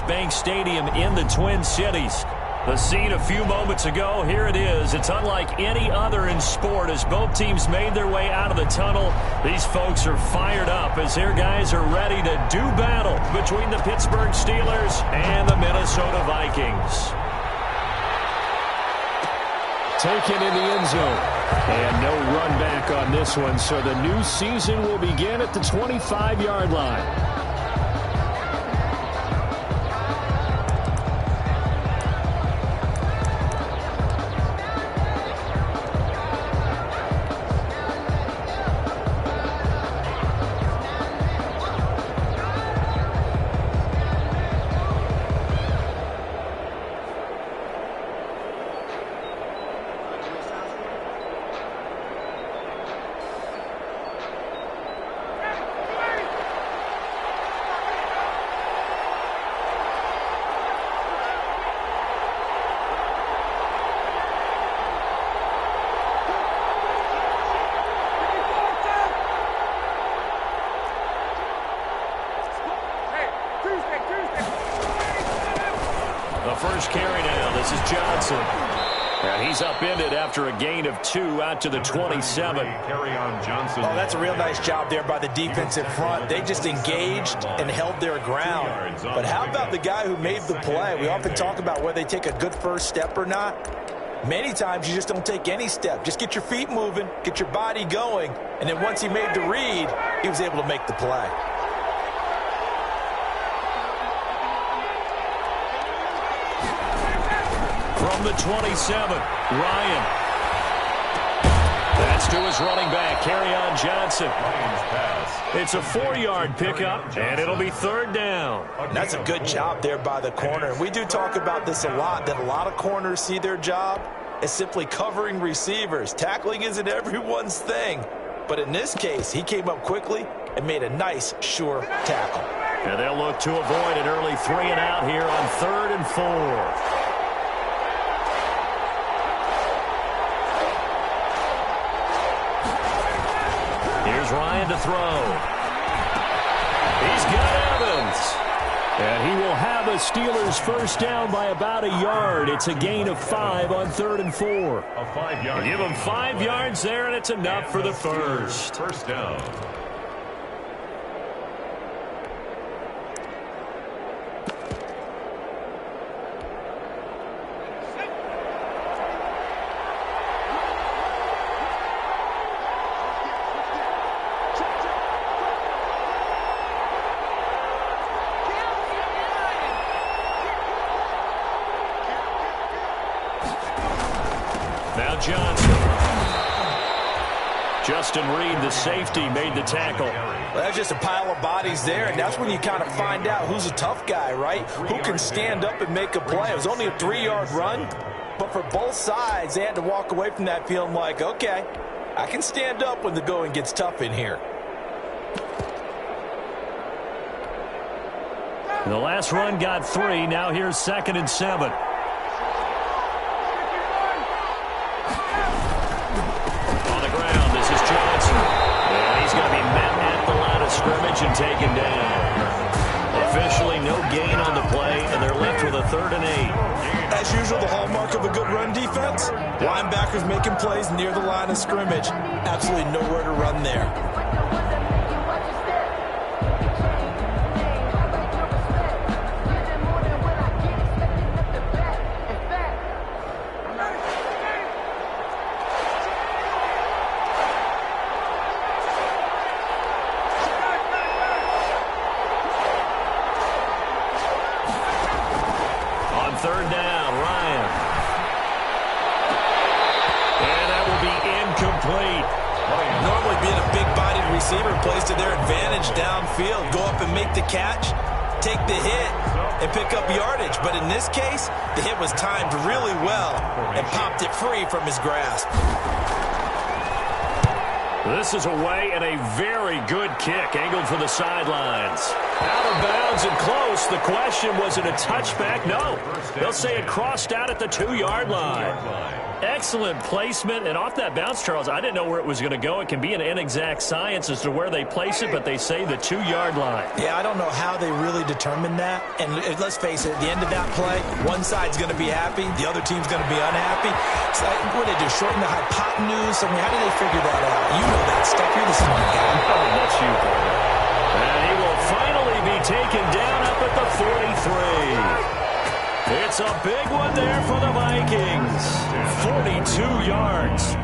Bank Stadium in the Twin Cities. The scene a few moments ago, here it is. It's unlike any other in sport as both teams made their way out of the tunnel. These folks are fired up as their guys are ready to do battle between the Pittsburgh Steelers and the Minnesota Vikings. Taken in the end zone. And no run back on this one, so the new season will begin at the 25-yard line. First carry now. This is Johnson. And he's upended after a gain of 2 out to the 27. Carry on Johnson. Oh, that's a real nice job there by the defense in front. They just engaged and held their ground. But how about the guy who made the play? We often talk about whether they take a good first step or not. Many times you just don't take any step. Just get your feet moving, get your body going, and then once he made the read, he was able to make the play. From the 27, Ryan. That's to his running back, Kerryon Johnson. It's a 4-yard pickup, and it'll be third down. That's a good job there by the corner. We do talk about this a lot, that a lot of corners see their job as simply covering receivers. Tackling isn't everyone's thing. But in this case, he came up quickly and made a nice, sure tackle. And they'll look to avoid an early 3-and-out here on 3rd and 4. Here's Ryan to throw. He's got Evans. And he will have a Steelers first down by about a yard. It's a gain of 5 on 3rd and 4. A 5-yard. Give him 5 yards there, and it's enough for the first. First down. Now Johnson. Justin Reed, the safety, made the tackle. Well, that's just a pile of bodies there, and that's when you kind of find out who's a tough guy, right? Who can stand up and make a play. It was only a 3-yard run, but for both sides, they had to walk away from that feeling like, okay, I can stand up when the going gets tough in here. The last run got 3. Now here's 2nd and 7. Scrimmage and taken down. Officially no gain on the play, and they're left with a 3rd and 8. As usual, the hallmark of a good run defense, linebackers making plays near the line of scrimmage. Absolutely nowhere to run there. Third down, Ryan. And that will be incomplete. Normally being a big-bodied receiver plays to their advantage downfield. Go up and make the catch, take the hit, and pick up yardage. But in this case, the hit was timed really well and popped it free from his grasp. This is away and a very good kick, angled for the sidelines. Out of bounds and close. The question, was it a touchback? No. They'll say it crossed out at the 2-yard line. Excellent placement, and off that bounce, Charles, I didn't know where it was going to go. It can be an inexact science as to where they place it, but they say the 2-yard line. Yeah, I don't know how they really determined that. And let's face it, at the end of that play, one side's going to be happy, the other team's going to be unhappy. It's like, what do they do, shorten the hypotenuse? I mean, how do they figure that out? You know that stuff. You're the smart guy. Oh, that's you, partner. And he will finally be taken down up at the 43. It's a big one there for the Vikings. 42 yards.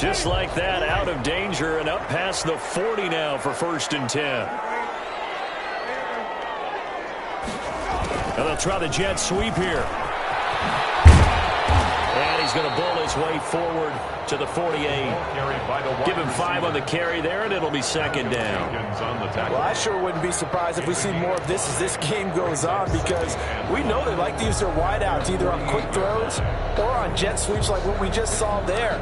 Just like that, out of danger and up past the 40 now for 1st and 10. And they'll try the jet sweep here. And he's going to bull his way forward to the 48. Give him 5 on the carry there, and it'll be 2nd down. Well, I sure wouldn't be surprised if we see more of this as this game goes on, because we know they like to use their wideouts either on quick throws or on jet sweeps like what we just saw there.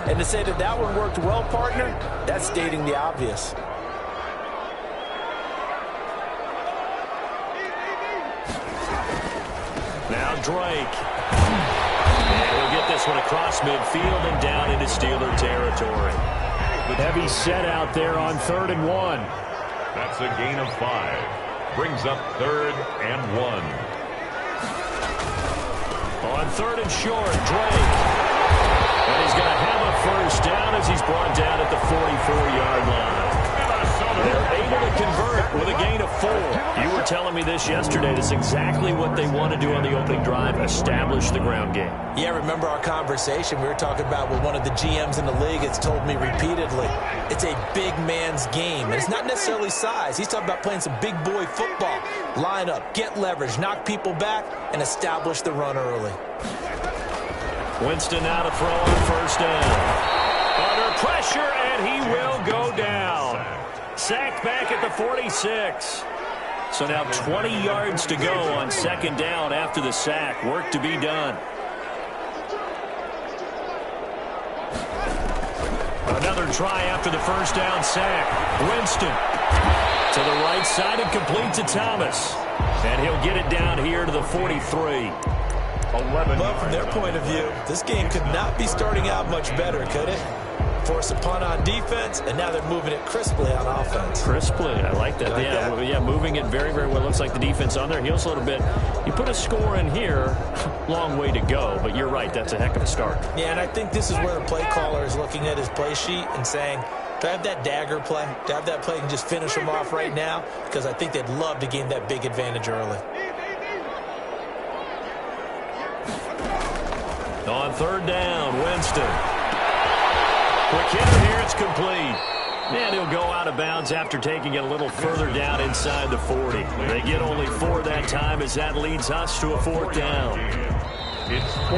And to say that that one worked well, partner, that's stating the obvious. Now Drake. And he'll get this one across midfield and down into Steeler territory. Heavy set out there on 3rd and 1. That's a gain of 5. Brings up 3rd and 1. On 3rd and short, Drake. And he's going to have a 1st down as he's brought down at the 44-yard line. They're able to convert with a gain of 4. You were telling me this yesterday. That's exactly what they want to do on the opening drive, establish the ground game. Yeah, remember our conversation we were talking about with one of the GMs in the league. It's told me repeatedly, it's a big man's game. And it's not necessarily size. He's talking about playing some big boy football. Line up, get leverage, knock people back, and establish the run early. Winston now to throw on 1st down. Under pressure, and he will go down. Sacked back at the 46. So now 20 yards to go on 2nd down after the sack. Work to be done. Another try after the 1st down sack. Winston to the right side and complete to Thomas. And he'll get it down here to the 43. But from their point of view, this game could not be starting out much better, could it? Force a punt on defense, and now they're moving it crisply on offense. Crisply, I like that. Yeah, moving it very, very well. Looks like the defense on their heels a little bit. You put a score in here, long way to go, but you're right, that's a heck of a start. Yeah, and I think this is where the play caller is looking at his play sheet and saying, do I have that dagger play? Do I have that play and just finish them off right now? Because I think they'd love to gain that big advantage early. On 3rd down, Winston. Quick hitter here, it's complete. And he'll go out of bounds after taking it a little further down inside the 40. They get only 4 that time as that leads us to a 4th down.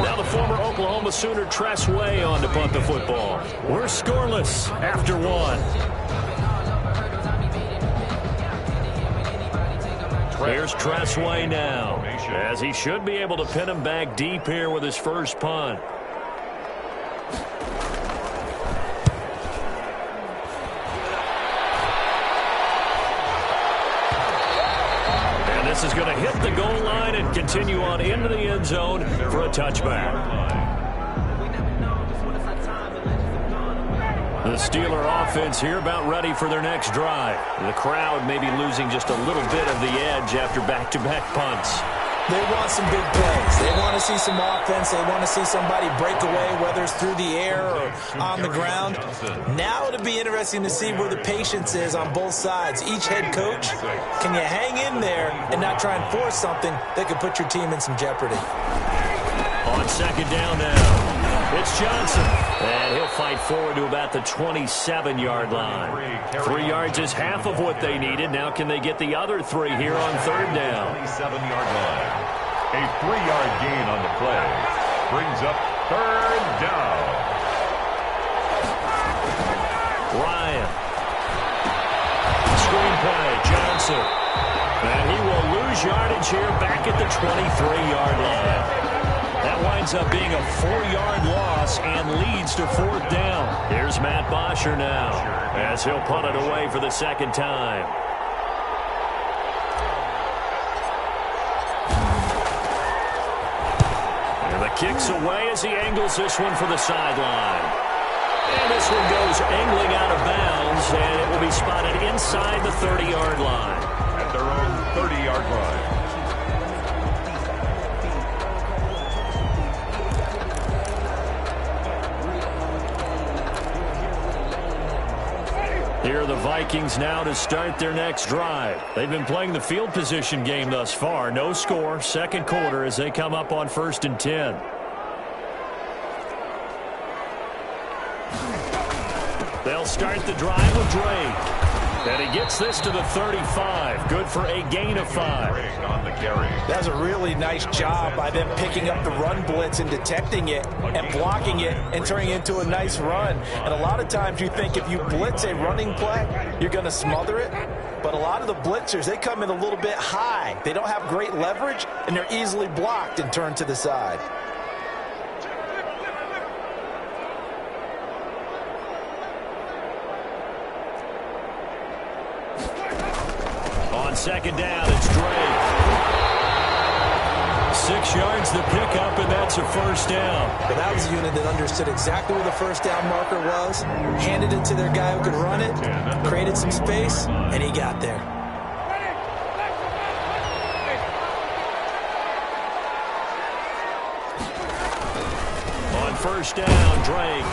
Now the former Oklahoma Sooner Tress Way on to punt the football. We're scoreless after 1. Here's Tress Way now, as he should be able to pin him back deep here with his first punt. And this is going to hit the goal line and continue on into the end zone for a touchback. The Steeler offense here about ready for their next drive. The crowd may be losing just a little bit of the edge after back-to-back punts. They want some big plays. They want to see some offense. They want to see somebody break away, whether it's through the air or on the ground. Now it'll be interesting to see where the patience is on both sides. Each head coach, can you hang in there and not try and force something that could put your team in some jeopardy? On 2nd down now, it's Johnson. And he'll fight forward to about the 27-yard line. 3 yards is half of what they needed. Now can they get the other 3 here on 3rd down? 27-yard line. A 3-yard gain on the play. Brings up 3rd down. Ryan. Screen play, Johnson. And he will lose yardage here back at the 23-yard line. That winds up being a 4-yard loss and leads to 4th down. Here's Matt Bosher now as he'll punt it away for the second time. And the kick's away as he angles this one for the sideline. And this one goes angling out of bounds, and it will be spotted inside the 30-yard line. At their own 30-yard line. Here are the Vikings now to start their next drive. They've been playing the field position game thus far. No score, second quarter as they come up on 1st and 10. They'll start the drive with Drake. And he gets this to the 35. Good for a gain of 5. On the carry. That's a really nice job by them picking up the run blitz and detecting it and blocking it and turning it into a nice run. And a lot of times you think if you blitz a running play, you're going to smother it. But a lot of the blitzers, they come in a little bit high. They don't have great leverage, and they're easily blocked and turned to the side. On second down, it's Drake. 6 yards the pickup, and that's a 1st down. But that was a unit that understood exactly where the 1st down marker was, handed it to their guy who could run it, created some space, and he got there. On 1st down, Drake.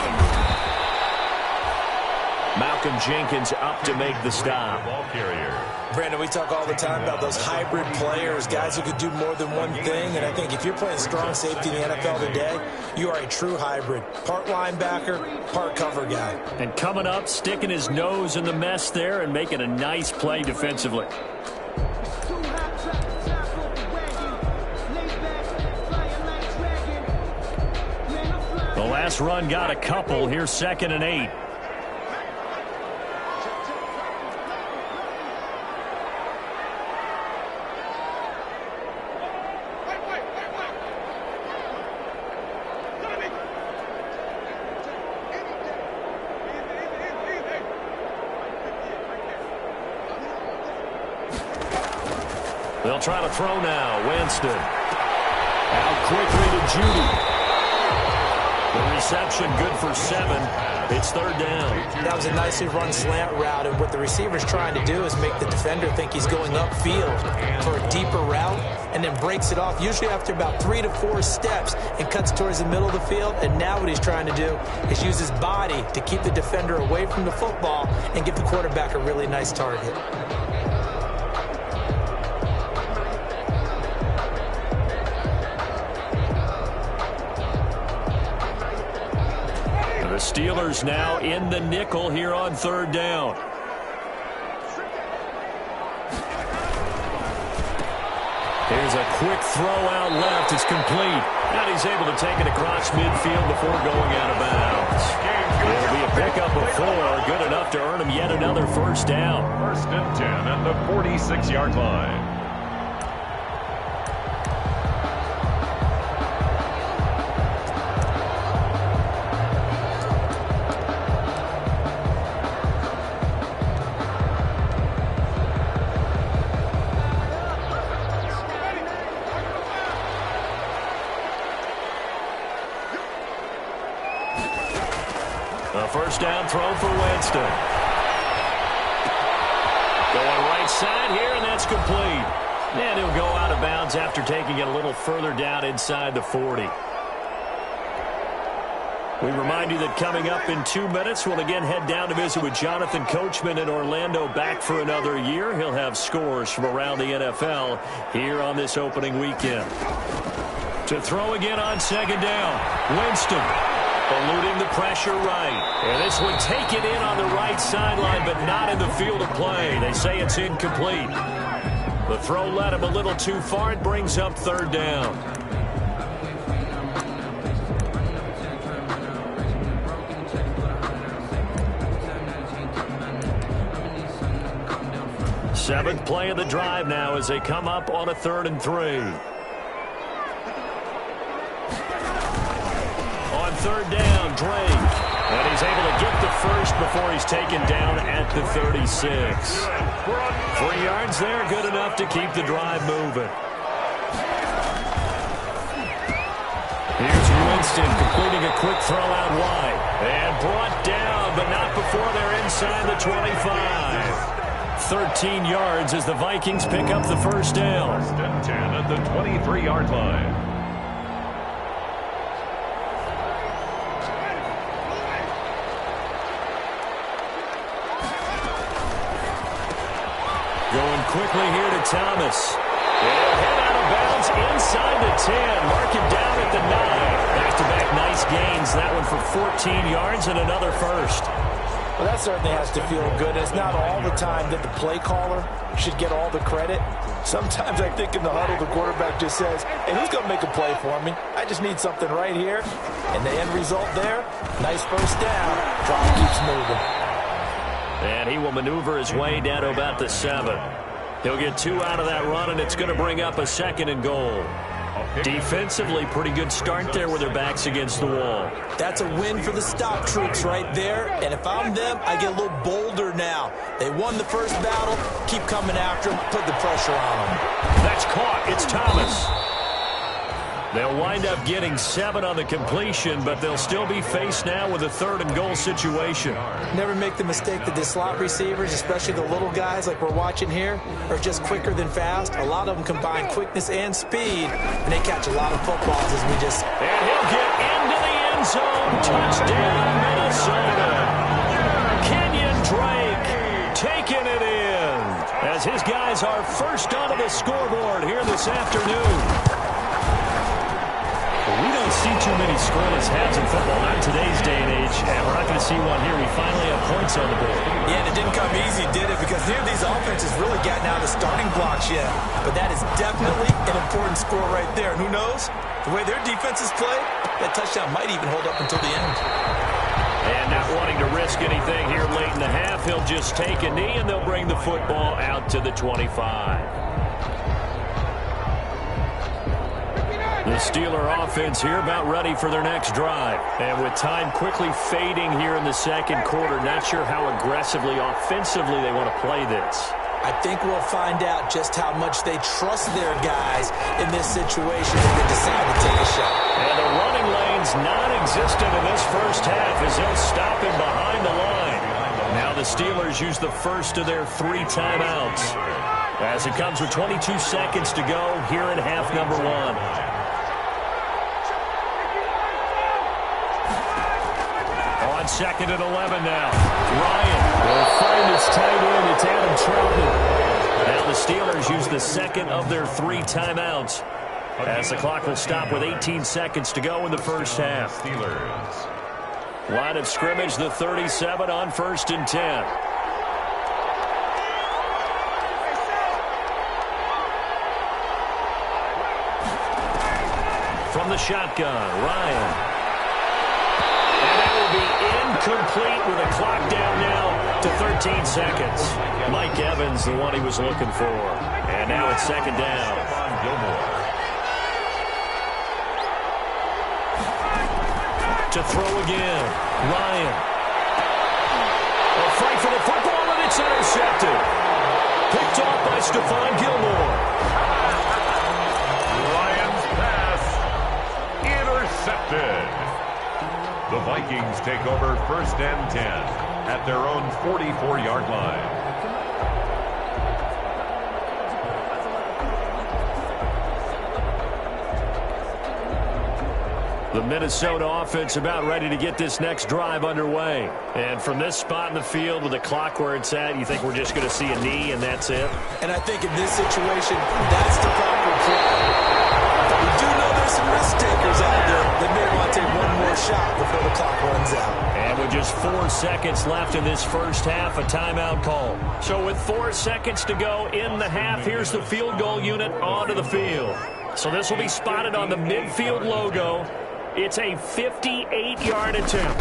Malcolm Jenkins up to make the stop. Ball carrier. Brandon, we talk all the time about those hybrid players, guys who could do more than one thing. And I think if you're playing strong safety in the NFL today, you are a true hybrid. Part linebacker, part cover guy. And coming up, sticking his nose in the mess there and making a nice play defensively. The last run got a couple. Here's 2nd and 8. They'll try to throw now. Winston. Out quickly to Judy. The reception good for 7. It's 3rd down. That was a nicely run slant route, and what the receiver's trying to do is make the defender think he's going upfield for a deeper route and then breaks it off, usually after about 3 to 4 steps, and cuts towards the middle of the field. And now what he's trying to do is use his body to keep the defender away from the football and give the quarterback a really nice target. The Steelers now in the nickel here on 3rd down. Here's a quick throw out left. It's complete. And he's able to take it across midfield before going out of bounds. It'll be a pickup of 4. Good enough to earn him yet another 1st down. 1st and 10 at the 46-yard line. A 1st down throw for Winston. Going right side here, and that's complete. And he'll go out of bounds after taking it a little further down inside the 40. We remind you that coming up in 2 minutes, we'll again head down to visit with Jonathan Coachman in Orlando, back for another year. He'll have scores from around the NFL here on this opening weekend. To throw again on 2nd down, Winston. Eluding the pressure right. And this would take it in on the right sideline, but not in the field of play. They say it's incomplete. The throw led him a little too far. It brings up 3rd down. Seventh play of the drive now as they come up on a 3rd and 3. On 3rd down, Drake. And he's able to get the first before he's taken down at the 36. 3 yards there, good enough to keep the drive moving. Here's Winston completing a quick throw out wide. And brought down, but not before they're inside the 25. 13 yards as the Vikings pick up the first down. 1st and 10 at the 23-yard line. Going quickly here to Thomas. He'll head out of bounds inside the 10. Mark him down at the 9. Back-to-back nice gains. That one for 14 yards and another first. Well, that certainly has to feel good. It's not all the time that the play caller should get all the credit. Sometimes I think in the huddle, the quarterback just says, hey, who's going to make a play for me? I just need something right here. And the end result there, nice first down. Drive keeps moving. And he will maneuver his way down to about the 7. He'll get 2 out of that run, and it's going to bring up a 2nd and goal. Defensively, pretty good start there with their backs against the wall. That's a win for the stop troops right there. And if I'm them, I get a little bolder now. They won the first battle. Keep coming after them. Put the pressure on them. That's caught. It's Thomas. They'll wind up getting 7 on the completion, but they'll still be faced now with a 3rd and goal situation. Never make the mistake that the slot receivers, especially the little guys like we're watching here, are just quicker than fast. A lot of them combine quickness and speed, and they catch a lot of footballs as we just... And he'll get into the end zone. Touchdown, Minnesota. Kenyon Drake taking it in as his guys are first onto the scoreboard here this afternoon. We don't see too many scoreless halves in football, not in today's day and age, and we're not going to see one here. We finally have points on the board. Yeah, and it didn't come easy, did it? Because neither of these offenses really gotten out of the starting blocks yet. But that is definitely an important score right there. And who knows? The way their defenses play, that touchdown might even hold up until the end. And not wanting to risk anything here late in the half, he'll just take a knee, and they'll bring the football out to the 25. The Steeler offense here about ready for their next drive. And with time quickly fading here in the second quarter, not sure how aggressively, offensively they want to play this. I think we'll find out just how much they trust their guys in this situation if they decide to take a shot. And the running lane's non-existent in this first half as they'll stop him behind the line. Now the Steelers use the first of their 3 timeouts as it comes with 22 seconds to go here in half number 1. On 2nd and 11 now. Ryan will find his tight end. It's Adam Troutman. Now the Steelers use the second of their 3 timeouts as the clock will stop with 18 seconds to go in the first half. Steelers. Line of scrimmage, the 37 on 1st and 10. From the shotgun, Ryan. Complete with a clock down now to 13 seconds. Mike Evans, the one he was looking for. And now it's 2nd down. To throw again. Ryan. A fight for the football, and it's intercepted. Picked off by Stephon Gilmore. Lions pass intercepted. The Vikings take over 1st and 10 at their own 44-yard line. The Minnesota offense about ready to get this next drive underway. And from this spot in the field with the clock where it's at, you think we're just going to see a knee and that's it? And I think in this situation, that's the proper play. We do know there's some risk takers out there that may want to take one more shot before the clock runs out. And with just 4 seconds left in this first half, a timeout call. So with 4 seconds to go in the half, here's the field goal unit onto the field. So this will be spotted on the midfield logo. It's a 58-yard attempt.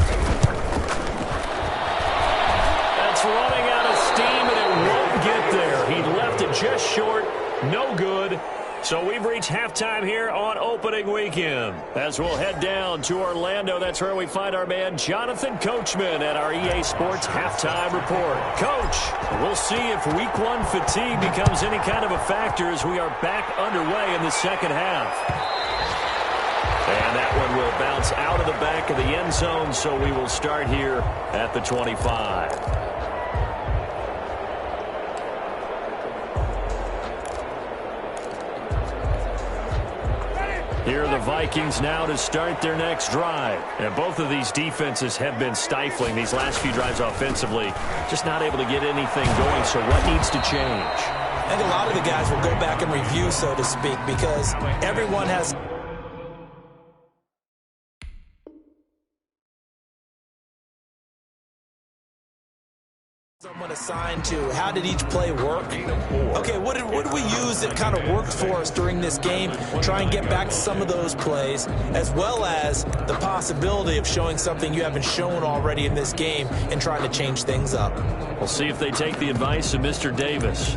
That's running out of steam, and it won't get there. He left just short, no good. So we've reached halftime here on opening weekend. As we'll head down to Orlando, that's where we find our man Jonathan Coachman at our EA Sports Halftime Report. Coach, we'll see if Week 1 fatigue becomes any kind of a factor as we are back underway in the second half. And that one will bounce out of the back of the end zone, so we will start here at the 25. Here are the Vikings now to start their next drive. And both of these defenses have been stifling these last few drives offensively. Just not able to get anything going, so what needs to change? I think a lot of the guys will go back and review, so to speak, because everyone has someone assigned to how did each play work. Okay, what did we use that kind of worked for us during this game? Try and get back to some of those plays, as well as the possibility of showing something you haven't shown already in this game and trying to change things up. We'll see if they take the advice of Mr. Davis.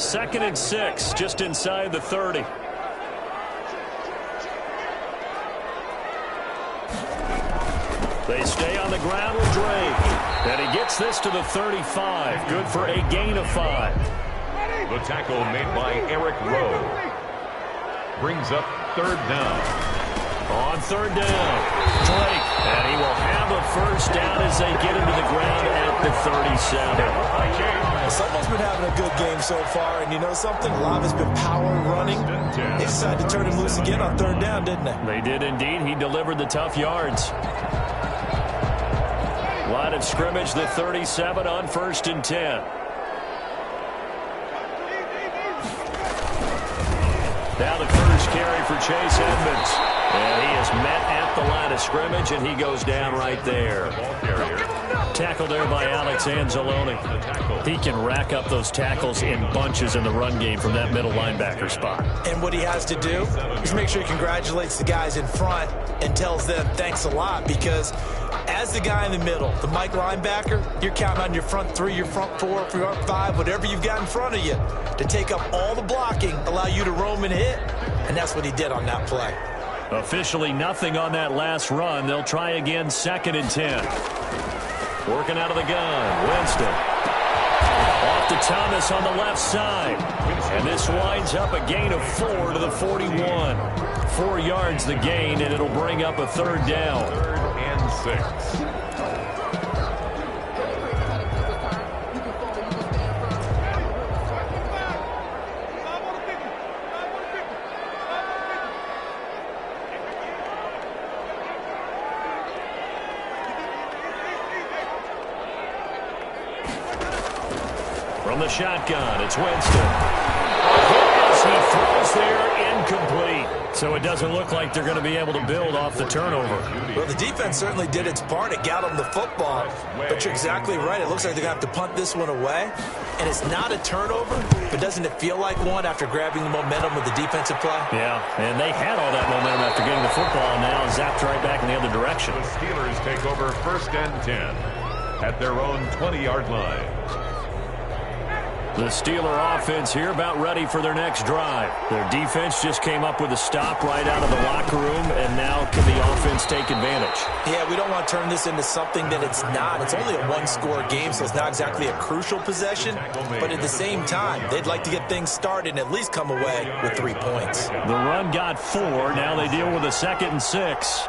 Second and 6, just inside the 30. They stay on the ground with Drake. And he gets this to the 35. Good for a gain of 5. The tackle made by Eric Rowe brings up third down. On third down, Drake. And he will have a first down as they get him to the ground at the 37. Someone's been having a good game so far, and you know something? A lot has been power running. They decided to turn him loose again on third down, didn't they? They did indeed. He delivered the tough yards. Line of scrimmage, the 37 on 1st and 10. Now the first carry for Chase Edmonds. And he is met at the line of scrimmage, and he goes down right there. Tackle there by Alex Anzalone. He can rack up those tackles in bunches in the run game from that middle linebacker spot. And what he has to do is make sure he congratulates the guys in front and tells them thanks a lot, because as the guy in the middle, the Mike linebacker, you're counting on your front 3, your front 4, your front 5, whatever you've got in front of you to take up all the blocking, allow you to roam and hit. And that's what he did on that play. Officially nothing on that last run. They'll try again 2nd and 10. Working out of the gun, Winston. Off to Thomas on the left side. And this winds up a gain of 4 to the 41. 4 yards the gain, and it'll bring up a third down. 3rd and 6. From the shotgun, it's Winston. As he throws there, incomplete. So it doesn't look like they're going to be able to build off the turnover. Well, the defense certainly did its part. It got them the football. But you're exactly right. It looks like they're going to have to punt this one away. And it's not a turnover, but doesn't it feel like one after grabbing the momentum with the defensive play? Yeah, and they had all that momentum after getting the football, and now zapped right back in the other direction. The Steelers take over 1st and 10 at their own 20-yard line. The Steeler offense here about ready for their next drive. Their defense just came up with a stop right out of the locker room, and now can the offense take advantage? Yeah, we don't want to turn this into something that it's not. It's only a one-score game, so it's not exactly a crucial possession. But at the same time, they'd like to get things started and at least come away with 3 points. The run got 4. Now they deal with a 2nd and 6.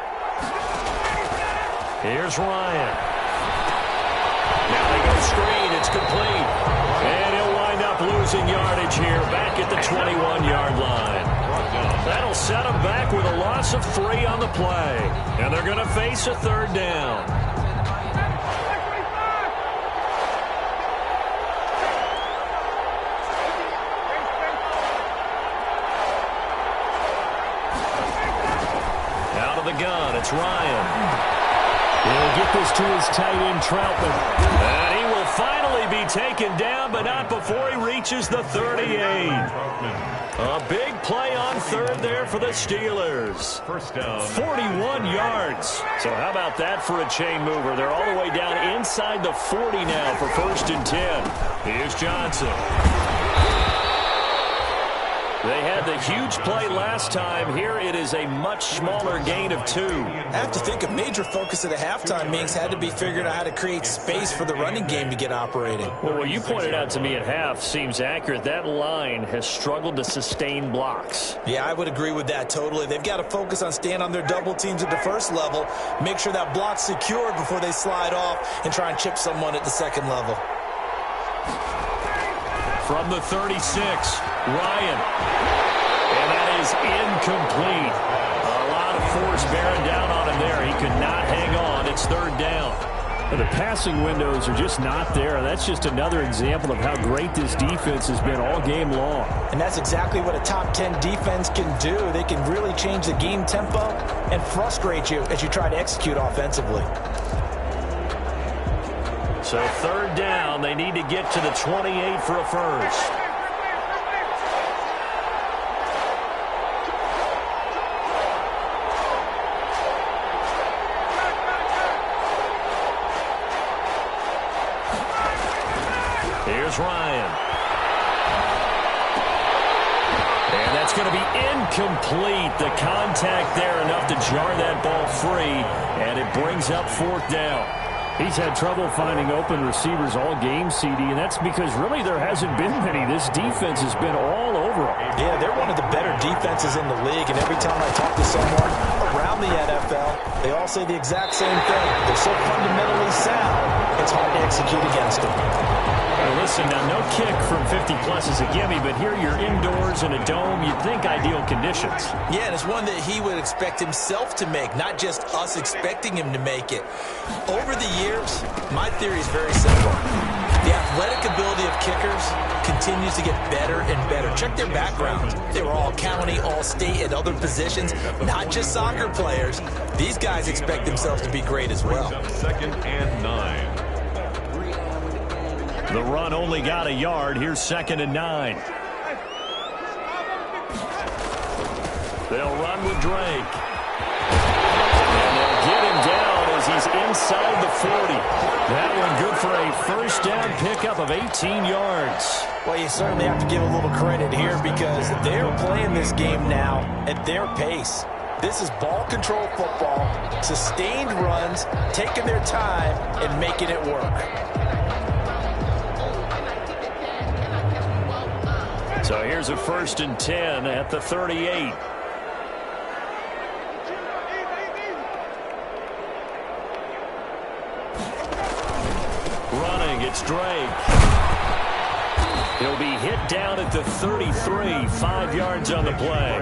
Here's Ryan. Now they go screen. It's complete. And he'll wind up losing yardage here back at the 21-yard line. That'll set them back with a loss of 3 on the play. And they're going to face a third down. Out of the gun, it's Ryan. He'll get this to his tight end, Troutman. And he will finally be taken down, but not before he reaches the 38. A big play on third there for the Steelers. First down. 41 yards. So how about that for a chain mover? They're all the way down inside the 40 now for 1st and 10. Here's Johnson. They had the huge play last time. Here it is a much smaller gain of 2. I have to think a major focus of the halftime meetings had to be figuring out how to create space for the running game to get operating. Well, what you pointed out to me at half seems accurate. That line has struggled to sustain blocks. Yeah, I would agree with that totally. They've got to focus on staying on their double teams at the first level, make sure that block's secured before they slide off and try and chip someone at the second level. From the 36, Ryan. And that is incomplete. A lot of force bearing down on him there. He could not hang on. It's 3rd down. And the passing windows are just not there. That's just another example of how great this defense has been all game long. And that's exactly what a top 10 defense can do. They can really change the game tempo and frustrate you as you try to execute offensively. So 3rd down, they need to get to the 28 for a first. Here's Ryan. And that's going to be incomplete. The contact there enough to jar that ball free, and it brings up 4th down. He's had trouble finding open receivers all game, CD, and that's because really there hasn't been many. This defense has been all over them. Yeah, they're one of the better defenses in the league, and every time I talk to someone around the NFL, they all say the exact same thing. They're so fundamentally sound, it's hard to execute against them. Well, listen, now no kick from 50-plus is a gimme, but here you're indoors in a dome. You'd think ideal conditions. Yeah, and it's one that he would expect himself to make, not just us expecting him to make it. Over the years, my theory is very simple. The athletic ability of kickers continues to get better and better. Check their backgrounds. They were all county, all state, and other positions, not just soccer players. These guys expect themselves to be great as well. 2nd and 9. The run only got a yard. Here's 2nd and 9. They'll run with Drake. And they'll get him down as he's inside the 40. That one good for a 1st down pickup of 18 yards. Well, you certainly have to give a little credit here because they're playing this game now at their pace. This is ball control football, sustained runs, taking their time, and making it work. So here's a 1st and 10 at the 38. Running, it's Drake. He'll be hit down at the 33, 5 yards on the play.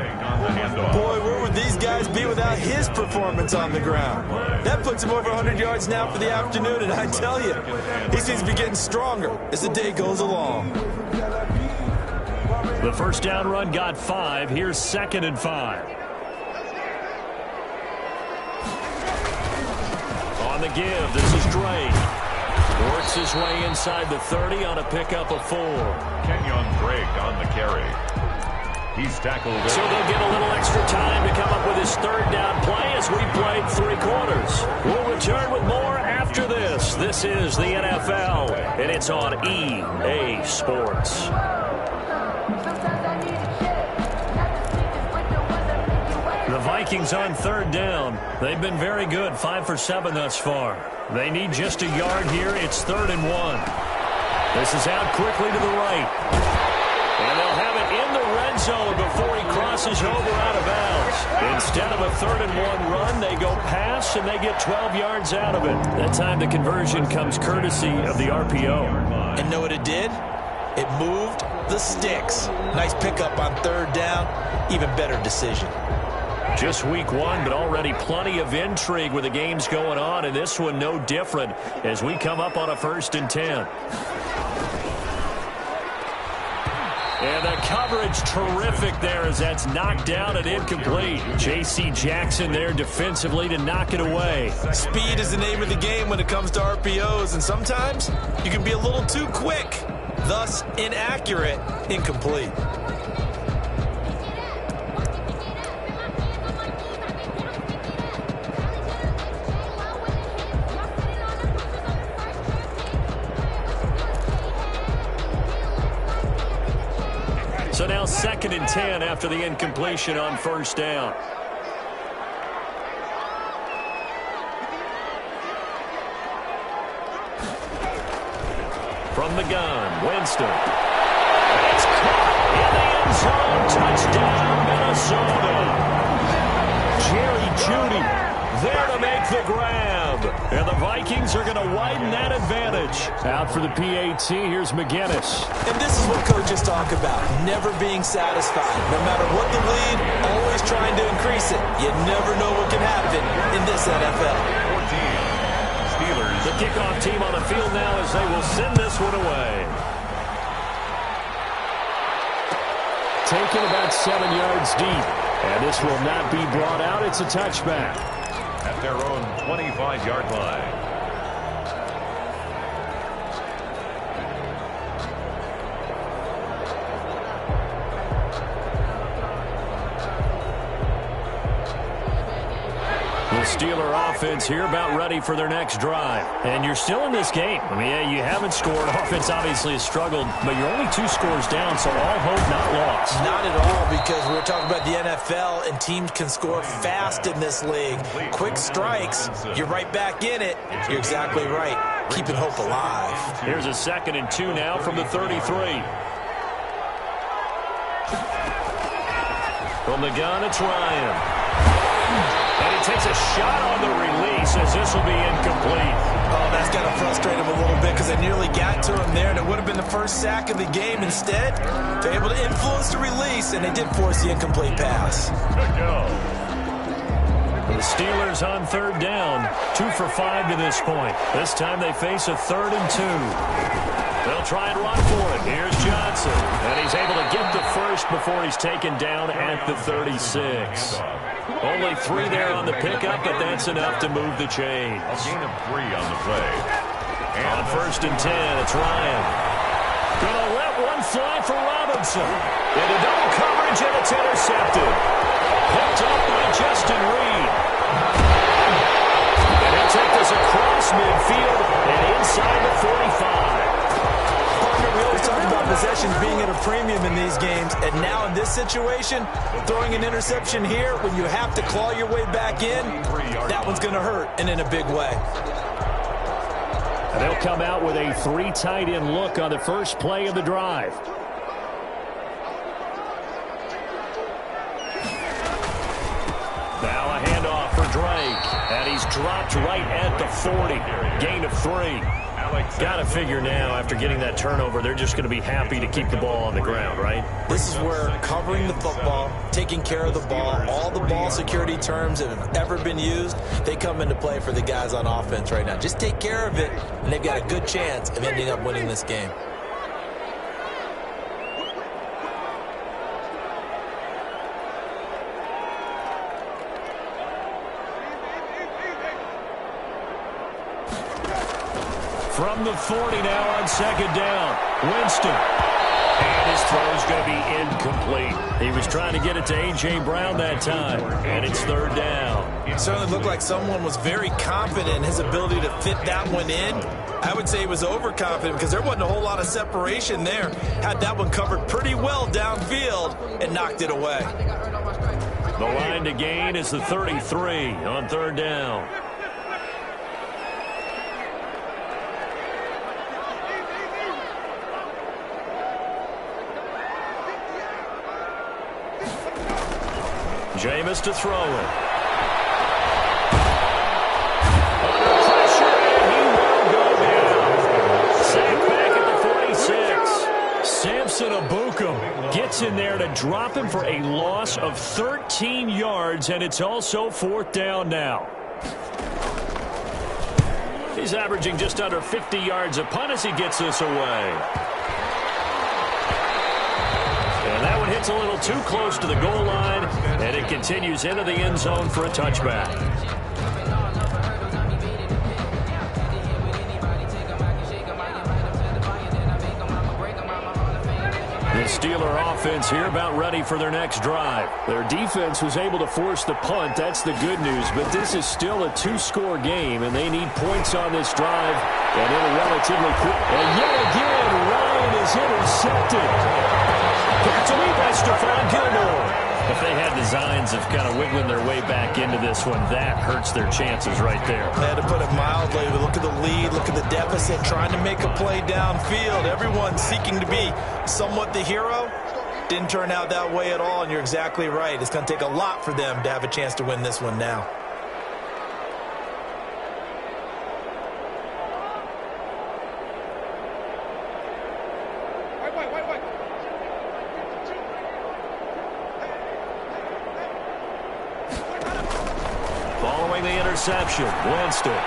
Boy, where would these guys be without his performance on the ground? That puts him over 100 yards now for the afternoon, and I tell you, he seems to be getting stronger as the day goes along. The 1st down run got 5. Here's 2nd and 5. On the give, this is Drake. Works his way inside the 30 on a pickup of 4. Kenyon Drake on the carry. He's tackled. So they'll get a little extra time to come up with his 3rd down play as we played 3 quarters. We'll return with more after this. This is the NFL, and it's on EA Sports. The Vikings on 3rd down. They've been very good, 5 for 7 thus far. They need just a yard here. It's 3rd and 1. This is out quickly to the right. And they'll have it in the red zone before he crosses over out of bounds. Instead of a 3rd and 1 run, they go pass, and they get 12 yards out of it. That time the conversion comes courtesy of the RPO. And know what it did? It moved the sticks. Nice pickup on 3rd down. Even better decision. Just week 1, but already plenty of intrigue with the games going on, and this one no different as we come up on a 1st and 10. And the coverage terrific there as that's knocked down and incomplete. J.C. Jackson there defensively to knock it away. Speed is the name of the game when it comes to RPOs, and sometimes you can be a little too quick, thus inaccurate, incomplete. So now 2nd and 10 after the incompletion on first down. From the gun, Winston. It's caught in the end zone. Touchdown, Minnesota. Jerry Jeudy there to make the grab. And the Vikings are going to widen that advantage. Out for the PAT, here's McGinnis. And this is what coaches talk about, never being satisfied. No matter what the lead, always trying to increase it. You never know what can happen in this NFL. Steelers. The kickoff team on the field now as they will send this one away. Taken about 7 yards deep. And this will not be brought out. It's a touchback. At their own 25-yard line. The Steeler offense here about ready for their next drive. And you're still in this game. I mean, yeah, you haven't scored. Offense obviously has struggled, but you're only 2 scores down, so all hope not lost. Not at all, because we're talking about the NFL, and teams can score fast in this league. Quick strikes, you're right back in it. You're exactly right. Keeping hope alive. Here's a 2nd and 2 now from the 33. From the gun, it's Ryan. And he takes a shot on the release as this will be incomplete. Oh, that's got to frustrate him a little bit because they nearly got to him there, and it would have been the first sack of the game. Instead, they're able to influence the release, and they did force the incomplete pass. Good go. The Steelers on 3rd down, 2 for 5 to this point. This time they face a 3rd and 2. They'll try and run for it. Here's Johnson, and he's able to get the first before he's taken down at the 36. Only 3 there on the pickup, but that's enough to move the chains. A gain of 3 on the play. And on 1st and 10, it's Ryan. Gonna let one fly for Robinson. Into double coverage, and it's intercepted. Picked up by Justin Reed. And he'll take this across midfield and inside the 45. We always talk about possessions being at a premium in these games, and now in this situation, throwing an interception here when you have to claw your way back in, that one's going to hurt, and in a big way. And they'll come out with a 3 tight end look on the first play of the drive. Now a handoff for Drake, and he's dropped right at the 40. Gain of 3. Got to figure now, after getting that turnover, they're just going to be happy to keep the ball on the ground, right? This is where covering the football, taking care of the ball, all the ball security terms that have ever been used, they come into play for the guys on offense right now. Just take care of it, and they've got a good chance of ending up winning this game. From the 40 now on 2nd down, Winston. And his throw's going to be incomplete. He was trying to get it to A.J. Brown that time, and it's 3rd down. It certainly looked like someone was very confident in his ability to fit that one in. I would say he was overconfident because there wasn't a whole lot of separation there. Had that one covered pretty well downfield and knocked it away. The line to gain is the 33 on 3rd down. Jameis to throw it. Under pressure, and he will go down. Sacked back at the 46. Samson Abukum gets in there to drop him for a loss of 13 yards, and it's also 4th down now. He's averaging just under 50 yards a punt as he gets this away. gets a little too close to the goal line, and it continues into the end zone for a touchback. The Steeler offense here about ready for their next drive. Their defense was able to force the punt. That's the good news. But this is still a two-score game, and they need points on this drive. And in a relatively quick. And yet again, Ryan is intercepted. That's a lead by Stephon Gilmore. If they had designs of kind of wiggling their way back into this one, that hurts their chances right there. They had to put it mildly. Look at the lead, look at the deficit, trying to make a play downfield. Everyone seeking to be somewhat the hero. Didn't turn out that way at all, and you're exactly right. It's going to take a lot for them to have a chance to win this one now. Interception. Winston.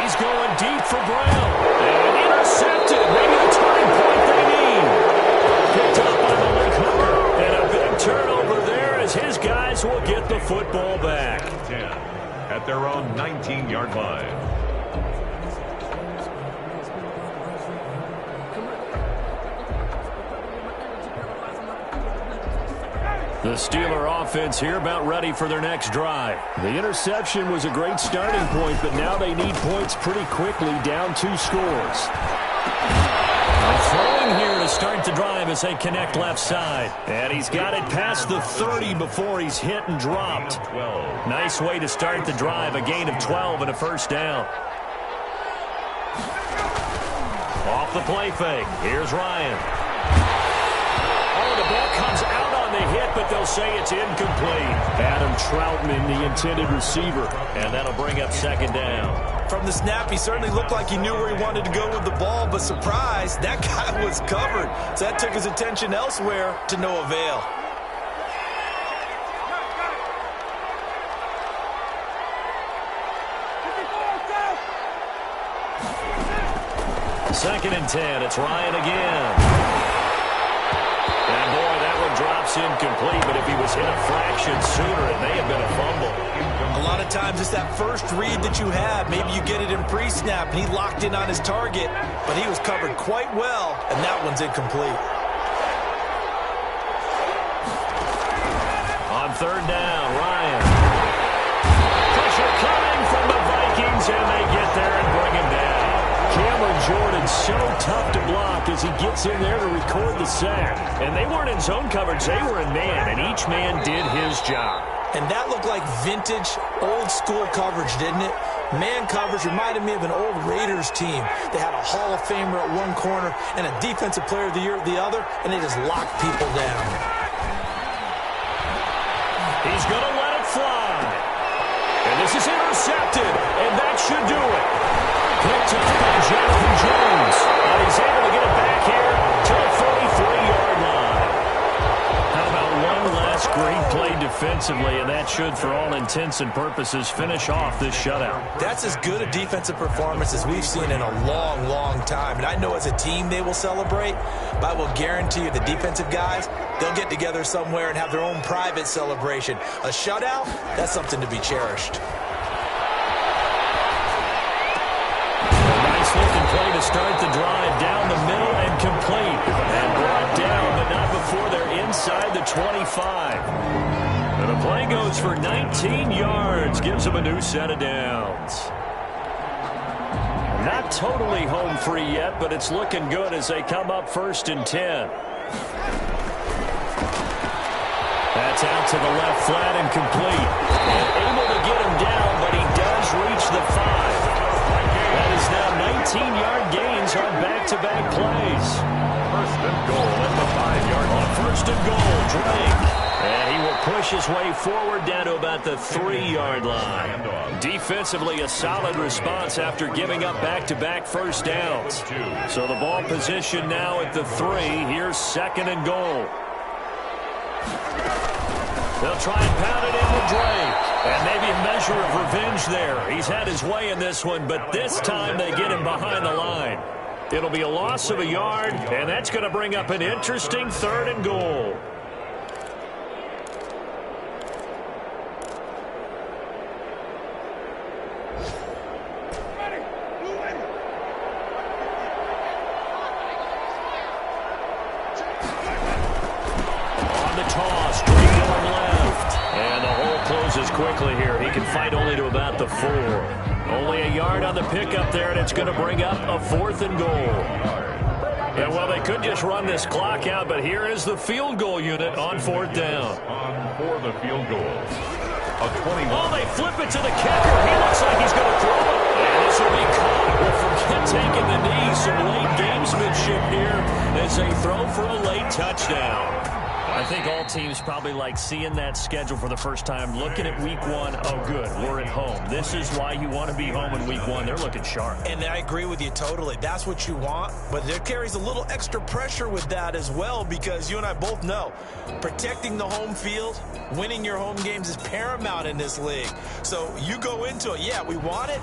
He's going deep for Brown. And intercepted. Maybe the turning point they need. Picked up by Malik Hooker. And a big turnover there as his guys will get the football back. 10 at their own 19-yard line. The Steeler offense here about ready for their next drive. The interception was a great starting point, but now they need points pretty quickly, down 2 scores. Throwing here to start the drive as they connect left side. And he's got it past the 30 before he's hit and dropped. Nice way to start the drive, a gain of 12 and a first down. Off the play fake. Here's Ryan. Oh, the ball comes out on the hit, but they'll say it's incomplete. Adam Troutman, the intended receiver, and that'll bring up second down. From the snap, he certainly looked like he knew where he wanted to go with the ball, but surprise, that guy was covered. So that took his attention elsewhere to no avail. Second and 10, it's Ryan again. And boy, that one drops incomplete, but if he was hit a fraction sooner, it may have been a fumble. A lot of times it's that first read that you have. Maybe you get it in pre-snap, and he locked in on his target, but he was covered quite well, and that one's incomplete. On third down, Ryan. Pressure coming from the Vikings, and they get there and bring him down. Cameron Jordan so tough to block as he gets in there to record the sack. And they weren't in zone coverage, they were in man, and each man did his job. And that looked like vintage, old-school coverage, didn't it? Man coverage reminded me of an old Raiders team. They had a Hall of Famer at one corner and a Defensive Player of the Year at the other, and they just locked people down. He's going to let it fly. And this is intercepted, and that should do it. Picked up by Jonathan Jones. And he's able to get it back here to the 43-yard line. How about one last great play defensively, and that should, for all intents and purposes, finish off this shutout. That's as good a defensive performance as we've seen in a long, long time. And I know as a team they will celebrate, but I will guarantee you the defensive guys, they'll get together somewhere and have their own private celebration. A shutout, that's something to be cherished. Looking play to start the drive down the middle and complete. And brought down, but not before they're inside the 25. And the play goes for 19 yards. Gives them a new set of downs. Not totally home free yet, but it's looking good as they come up 1st and 10. That's out to the left flat and complete. And able to get him down, but he does reach the 5. That is now 19-yard gains on back-to-back plays. 1st and goal at the 5-yard line. On 1st and goal, Drake. And he will push his way forward down to about the 3-yard line. Defensively, a solid response after giving up back-to-back first downs. So the ball position now at the 3. Here's 2nd and goal. They'll try and pound it in with Drake. And maybe a measure of revenge there. He's had his way in this one, but this time they get him behind the line. It'll be a loss of a yard, and that's going to bring up an interesting 3rd and goal. on the toss. Straight arm left. And the hole closes quickly here. He can fight only to about the 4. Only a yard on the pickup there, and it's going to bring up a 4th and goal. Yeah, well, they could just run this clock out, but here is the field goal unit on 4th down. On for the field goals. A 21. Oh, they flip it to the kicker. He looks like he's going to throw it. And this will be caught. Well, forget taking the knee. Some late gamesmanship here as they throw for a late touchdown. I think all teams probably like seeing that schedule for the first time, looking at week 1. Oh, good, we're at home. This is why you want to be home in week 1. They're looking sharp. And I agree with you totally. That's what you want. But there carries a little extra pressure with that as well, because you and I both know protecting the home field, winning your home games is paramount in this league. So you go into it, yeah, we want it.